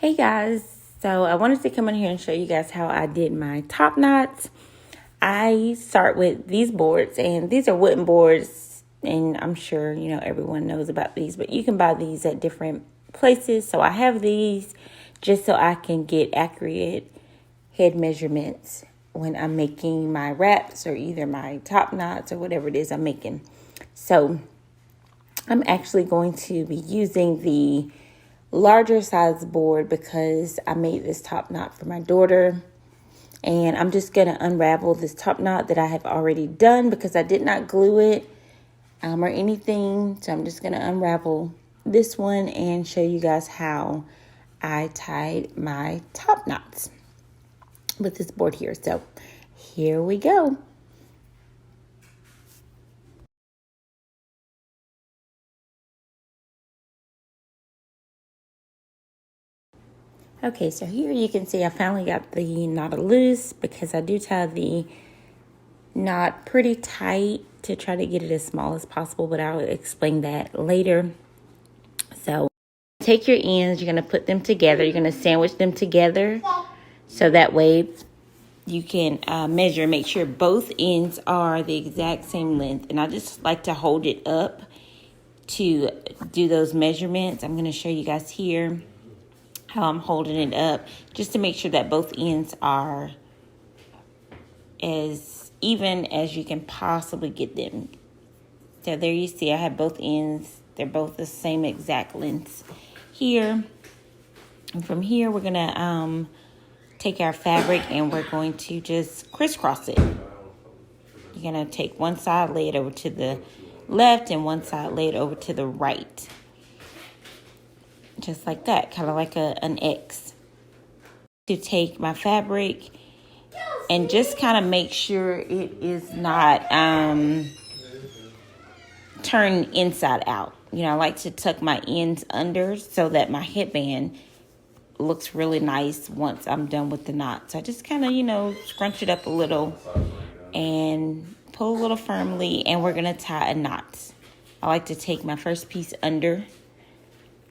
Hey guys, so I wanted to come in here and show you guys how I did my top knots. I start with these boards, and these are wooden boards, and I'm sure everyone knows about these, but you can buy these at different places. So I have these just so I can get accurate head measurements when I'm making my wraps or either my top knots or whatever it is I'm making. So I'm actually going to be using the larger size board because I made this top knot for my daughter, and I'm just going to unravel this top knot that I have already done because I did not glue it or anything. So I'm just going to unravel this one and show you guys how I tied my top knots with this board here. So here we go. Okay, so here you can see I finally got the knot loose because I do tie the knot pretty tight to try to get it as small as possible, but I'll explain that later. So take your ends, you're going to put them together, you're going to sandwich them together so that way you can measure, make sure both ends are the exact same length. And I just like to hold it up to do those measurements. I'm going to show you guys here how I'm holding it up just to make sure that both ends are as even as you can possibly get them. So there you see I have both ends. They're both the same exact lengths here. And from here we're going to take our fabric and we're going to just crisscross it. You're going to take one side, lay it over to the left, and one side, lay it over to the right. Just like that, kind of like an X. To take my fabric and just kind of make sure it is not turned inside out. I like to tuck my ends under so that my headband looks really nice once I'm done with the knot. So I just kind of, scrunch it up a little and pull a little firmly, and we're going to tie a knot. I like to take my first piece under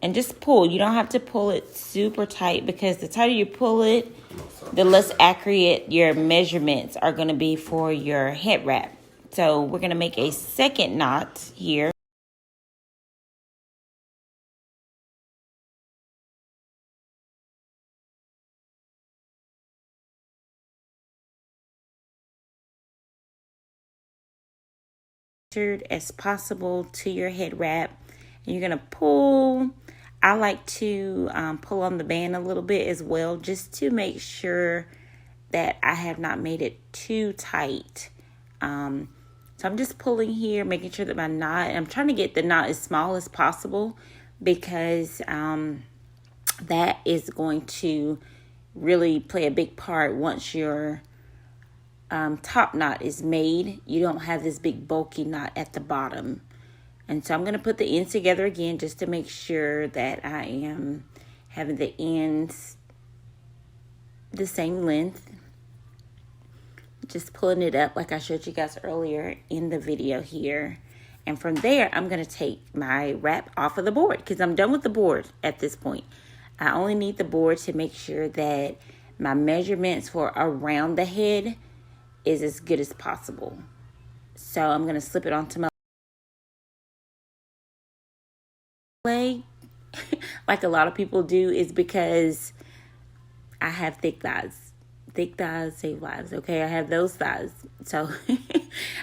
and just pull. You don't have to pull it super tight because the tighter you pull it, the less accurate your measurements are going to be for your head wrap. So we're going to make a second knot here. As possible to your head wrap, and you're going to pull. I like to pull on the band a little bit as well, just to make sure that I have not made it too tight. So I'm just pulling here, making sure that my knot, I'm trying to get the knot as small as possible because that is going to really play a big part once your top knot is made. You don't have this big bulky knot at the bottom. And so I'm going to put the ends together again just to make sure that I am having the ends the same length. Just pulling it up like I showed you guys earlier in the video here. And from there, I'm going to take my wrap off of the board because I'm done with the board at this point. I only need the board to make sure that my measurements for around the head is as good as possible. So I'm going to slip it onto my leg like a lot of people do, is because I have thick thighs. Thick thighs save lives, okay? I have those thighs. So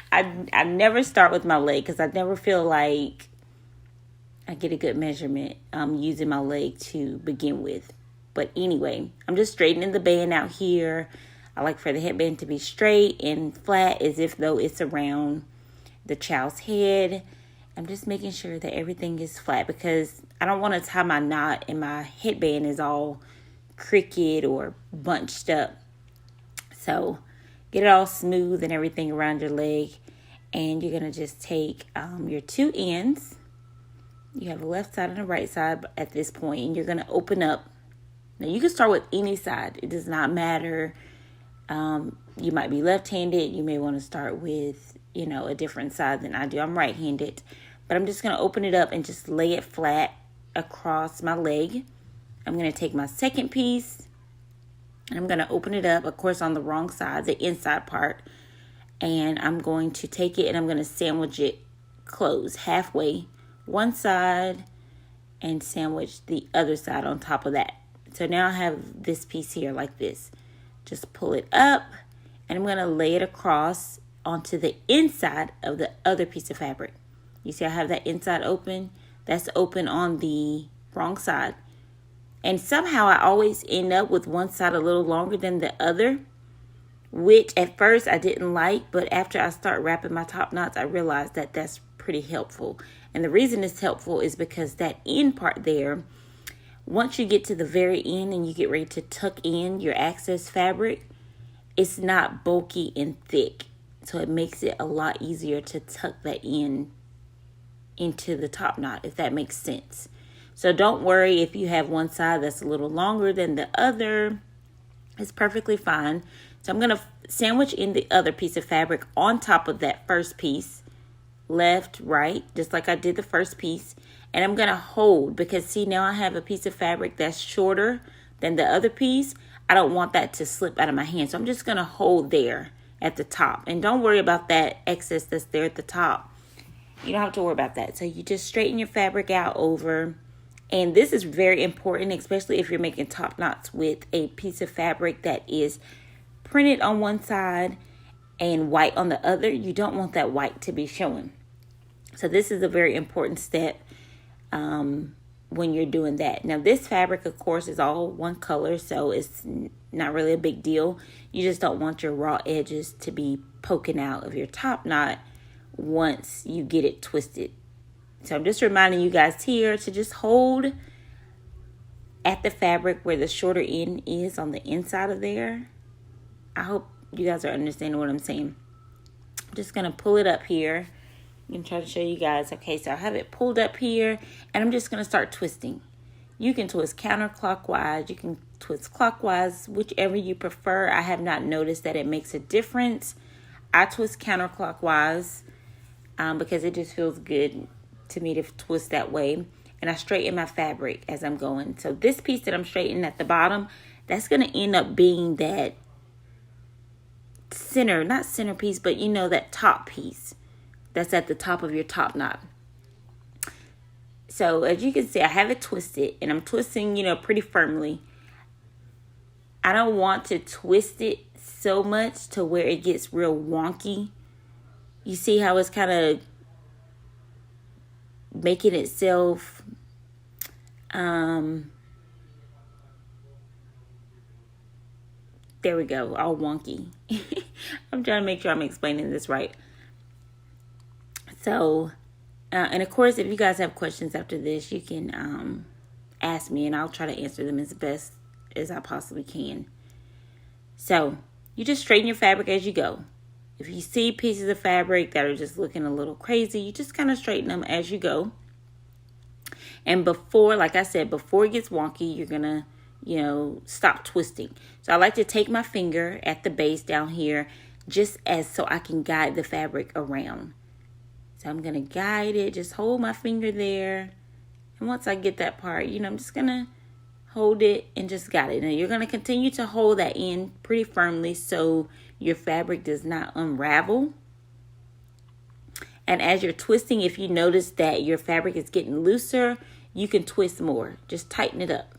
I never start with my leg because I never feel like I get a good measurement using my leg to begin with. But anyway, I'm just straightening the band out here. I like for the headband to be straight and flat as if though it's around the child's head. I'm just making sure that everything is flat because I don't want to tie my knot and my headband is all crooked or bunched up. So get it all smooth and everything around your leg. And you're going to just take your two ends. You have a left side and a right side at this point, and you're going to open up. Now you can start with any side. It does not matter. You might be left-handed. You may want to start with, a different side than I do. I'm right-handed. But I'm just going to open it up and just lay it flat across my leg. I'm going to take my second piece and I'm going to open it up, of course, on the wrong side, the inside part. And I'm going to take it and I'm going to sandwich it closed halfway, one side, and sandwich the other side on top of that. So now I have this piece here like this. Just pull it up and I'm going to lay it across onto the inside of the other piece of fabric. You see I have that inside open. That's open on the wrong side. And somehow I always end up with one side a little longer than the other, which at first I didn't like, but after I start wrapping my top knots, I realized that that's pretty helpful. And the reason it's helpful is because that end part there, once you get to the very end and you get ready to tuck in your excess fabric, it's not bulky and thick. So it makes it a lot easier to tuck that in into the top knot, if that makes sense. So don't worry if you have one side that's a little longer than the other. It's perfectly fine. So I'm going to sandwich in the other piece of fabric on top of that first piece, left, right, just like I did the first piece. And I'm going to hold, because see, now I have a piece of fabric that's shorter than the other piece. I don't want that to slip out of my hand. So I'm just going to hold there at the top. And don't worry about that excess that's there at the top. You don't have to worry about that. So you just straighten your fabric out over. And this is very important, especially if you're making top knots with a piece of fabric that is printed on one side and white on the other. You don't want that white to be showing. So this is a very important step when you're doing that. Now this fabric, of course, is all one color, so it's not really a big deal. You just don't want your raw edges to be poking out of your top knot once you get it twisted. So I'm just reminding you guys here to just hold at the fabric where the shorter end is on the inside of there. I hope you guys are understanding what I'm saying. I'm just going to pull it up here. I'm going to try to show you guys. Okay, so I have it pulled up here and I'm just going to start twisting. You can twist counterclockwise. You can twist clockwise, whichever you prefer. I have not noticed that it makes a difference. I twist counterclockwise because it just feels good to me to twist that way. And I straighten my fabric as I'm going. So this piece that I'm straightening at the bottom, that's going to end up being that center, not centerpiece, but you know, that top piece that's at the top of your top knot. So as you can see, I have it twisted and I'm twisting, you know, pretty firmly. I don't want to twist it so much to where it gets real wonky. You see how it's kind of making itself there we go, all wonky. I'm trying to make sure I'm explaining this right. So and of course, if you guys have questions after this, you can ask me and I'll try to answer them as best as I possibly can. So you just straighten your fabric as you go. If you see pieces of fabric that are just looking a little crazy, you just kind of straighten them as you go. And before, like I said, before it gets wonky, you're going to, you know, stop twisting. So I like to take my finger at the base down here just as so I can guide the fabric around. So I'm going to guide it, just hold my finger there. And once I get that part, you know, I'm just going to hold it and just guide it. Now you're going to continue to hold that in pretty firmly so your fabric does not unravel. And as you're twisting, if you notice that your fabric is getting looser, you can twist more. Just tighten it up.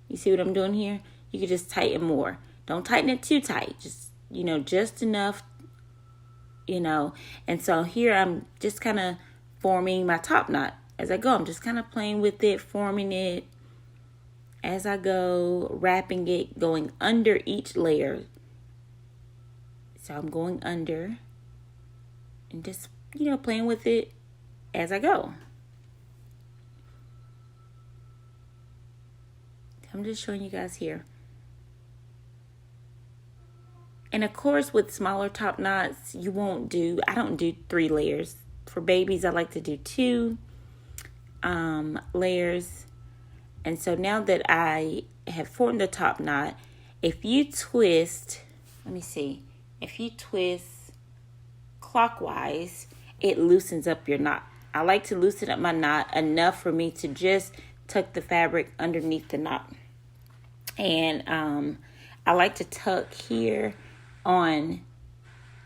You see what I'm doing here? You can just tighten more. Don't tighten it too tight. Just, you know, just enough, you know. And so here I'm just kind of forming my top knot as I go. I'm just kind of playing with it, forming it as I go, wrapping it, going under each layer. So I'm going under and just, you know, playing with it as I go. I'm just showing you guys here. And of course, with smaller top knots, I don't do 3 layers. For babies, I like to do 2 layers. And so now that I have formed the top knot, if you twist, let me see. If you twist clockwise, it loosens up your knot. I like to loosen up my knot enough for me to just tuck the fabric underneath the knot. And I like to tuck here on,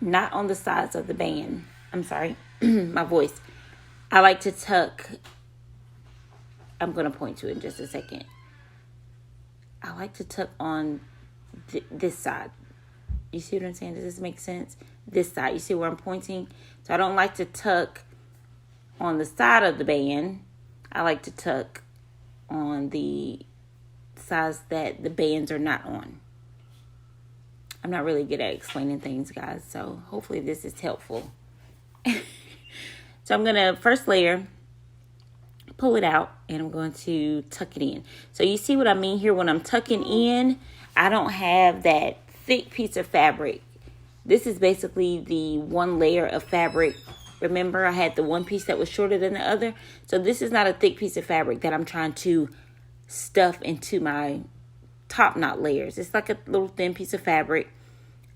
not on the sides of the band. I'm sorry, my voice. I like to tuck, I'm going to point to it in just a second. I like to tuck on this side. You see what I'm saying? Does this make sense? This side. You see where I'm pointing? So I don't like to tuck on the side of the band. I like to tuck on the sides that the bands are not on. I'm not really good at explaining things, guys, so hopefully this is helpful. So I'm going to first layer, pull it out, and I'm going to tuck it in. So you see what I mean here? When I'm tucking in, I don't have that thick piece of fabric. This is basically the one layer of fabric. Remember, I had the one piece that was shorter than the other. So this is not a thick piece of fabric that I'm trying to stuff into my top knot layers. It's like a little thin piece of fabric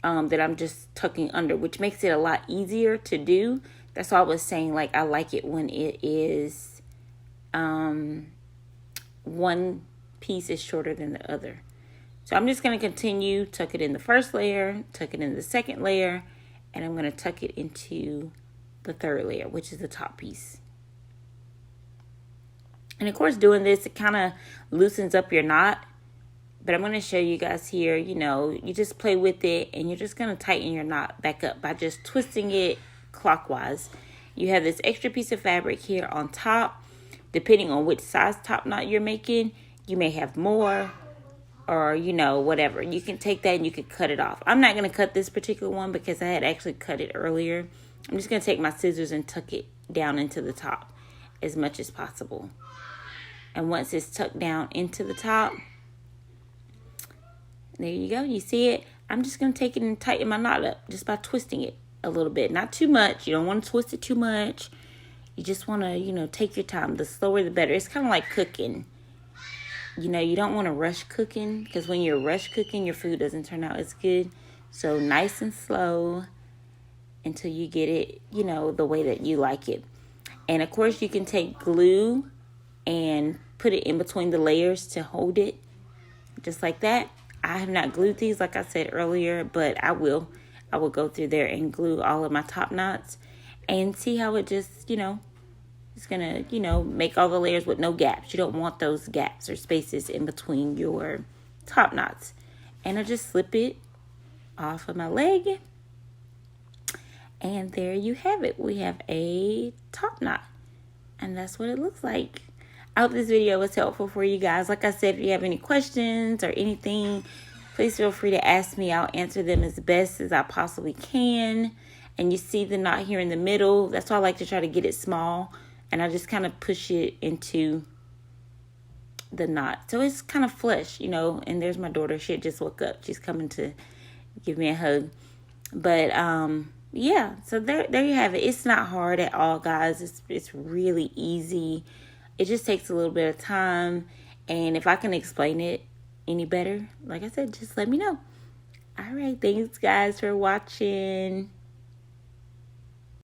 that I'm just tucking under, which makes it a lot easier to do. That's why I was saying, like, I like it when it is one piece is shorter than the other. So I'm just going to continue, tuck it in the first layer, tuck it in the second layer, and I'm going to tuck it into the third layer, which is the top piece. And of course, doing this, it kind of loosens up your knot. But I'm going to show you guys here, you know, you just play with it and you're just going to tighten your knot back up by just twisting it clockwise. You have this extra piece of fabric here on top. Depending on which size top knot you're making, you may have more or, you know, whatever. You can take that and you can cut it off. I'm not going to cut this particular one because I had actually cut it earlier. I'm just going to take my scissors and tuck it down into the top as much as possible. And once it's tucked down into the top, there you go. You see it? I'm just going to take it and tighten my knot up just by twisting it a little bit. Not too much. You don't want to twist it too much. You just want to, you know, take your time. The slower, the better. It's kind of like cooking. You know, you don't want to rush cooking because when you're rush cooking, your food doesn't turn out as good. So nice and slow until you get it, you know, the way that you like it. And of course, you can take glue and put it in between the layers to hold it just like that. I have not glued these like I said earlier, but I will go through there and glue all of my top knots and see how it just, you know, it's going to, you know, make all the layers with no gaps. You don't want those gaps or spaces in between your top knots. And I just slip it off of my leg. And there you have it. We have a top knot. And that's what it looks like. I hope this video was helpful for you guys. Like I said, if you have any questions or anything, please feel free to ask me. I'll answer them as best as I possibly can. And you see the knot here in the middle. That's why I like to try to get it small. And I just kind of push it into the knot. So it's kind of flush, you know. And there's my daughter. She just woke up. She's coming to give me a hug. But, yeah. So there you have it. It's not hard at all, guys. It's really easy. It just takes a little bit of time. And if I can explain it any better, like I said, just let me know. All right. Thanks, guys, for watching.